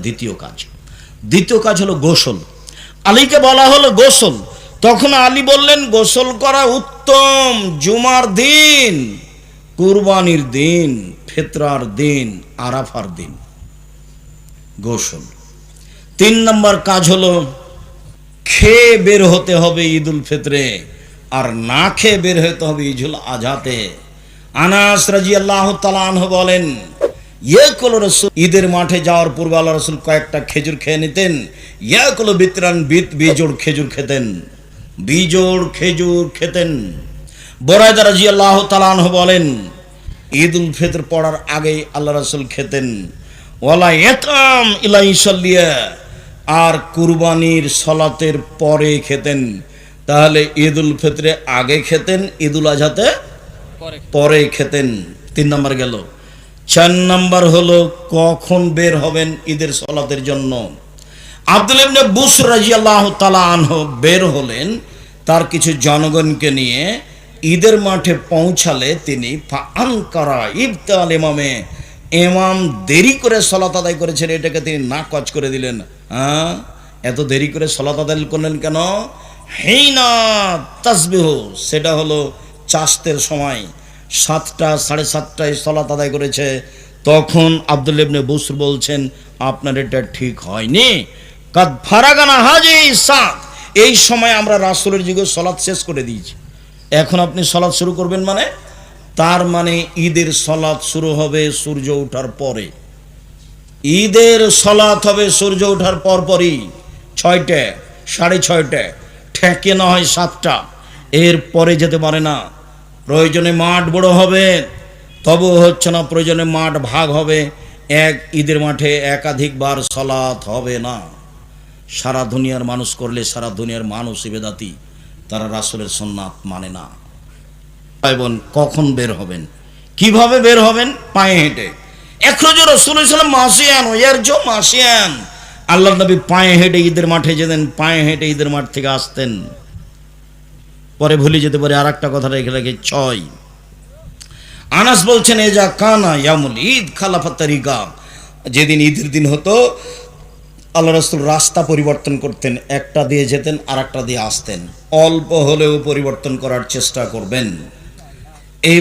দ্বিতীয় কাজ হলো গোসল। আলীকে বলা হলো গোসল, তখন আলী বললেন গোসল করা উত্তম জুমার দিন, কুরবানির দিন, ফিতরার দিন, আরাফার দিন গোসল। 3 নম্বর কাজ হলো খেয়ে বের হতে হবে ঈদুল ফিতরে, আর না খেয়ে বের হতে হবে ঈদুল আজহাতে। আনাস রাদিয়াল্লাহু তাআলা আনহু বলেন, ইয়াকুল রাসূল, ঈদের মাঠে যাওয়ার পূর্বে আল্লাহ রাসূল কয়েকটা খেজুর খেয়ে নিতেন। ইয়াকুল বিতরান, বিজোড় খেজুর খেতেন, বিজোড় খেজুর খেতেন। বুরায়দা রাদিয়াল্লাহু তাআলা আনহু বলেন, ঈদুল ফিতর পড়ার আগেই আল্লাহ রাসূল খেতেন। ওয়ালা ইয়াতাম ইলা ইসাল্লিয়া, আর কুরবানির সালাতের পরে খেতেন। তাহলে ঈদুল ফিতরে আগে খেতেন, ঈদুল আজহাতে পরে খেতেন। 3 নম্বর গেল। 4 নম্বর হলো কখন বের হবেন ঈদের সালাতের জন্য। আব্দুল্লাহ ইবনে বুসর রাদিয়াল্লাহু তাআলা আনহু বের হলেন তার কিছু জনগণকে নিয়ে। ঈদের মাঠে পৌঁছালে তিনি ফাআনকারা ইবতাল ইমামে, ইমাম দেরি করে সালাত আদায় করেছেন, এটাকে তিনি নাকচ করে দিলেন। এত দেরি করে সালাত আদায় করলেন কেন? হিনা তাসবিহ, সেটা হলো চাস্তের সময়, 7টা 7:30টায় সালাত আদায় করেছে। তখন আব্দুল্লাহ ইবনে বুসর বলছেন, আপনার এটা ঠিক হয়নি। কাদ ফারাগানা হাজি সাত, এই সময় আমরা রাসূলের যুগে সালাত শেষ করে দিয়েছি, এখন আপনি সালাত শুরু করবেন মানে? তার মানে ঈদের সালাত শুরু হবে সূর্য ওঠার পরে। ঈদের সালাত হবে সূর্য ওঠার পরপরই, 6টা 6:30, ঠেকে না হয় 7টা, এর পরে যেতে পারে না। প্রয়োজনে মাঠ বড় হবে, তবু হচ্ছে না। প্রয়োজনে মাঠ ভাগ হবে, এক ঈদের মাঠে একাধিকবার সালাত হবে না। সারা দুনিয়ার মানুষ করলে সারা দুনিয়ার মানুষ ইবাদতি, তারা রাসূলের সুন্নাত মানে না। এবং কখন বের হবেন, কিভাবে বের হবেন? পায়ে হেঁটে। এখরজ রাসূলুল্লাহ সাল্লাল্লাহু আলাইহি মাসিয়ান ইয়ারজু মাসিয়ান, আল্লাহর নবী পায়ে হেঁটে ঈদের মাঠে যেতেন, পায়ে হেঁটে ঈদের মাঠ থেকে আসতেন। পরে ভুলে যেতে পারে, আর একটা কথা রেখে রেখে 6। আনাস বলছেন, এজা কানা ইয়ামুল ঈদ খালাফা তারিকা, যেদিন ঈদের দিন হতো আল্লাহ রাসূল রাস্তা পরিবর্তন করতেন, একটা দিয়ে যেতেন আর একটা দিয়ে আসতেন। অল্প হলেও পরিবর্তন করার চেষ্টা করবেন। এই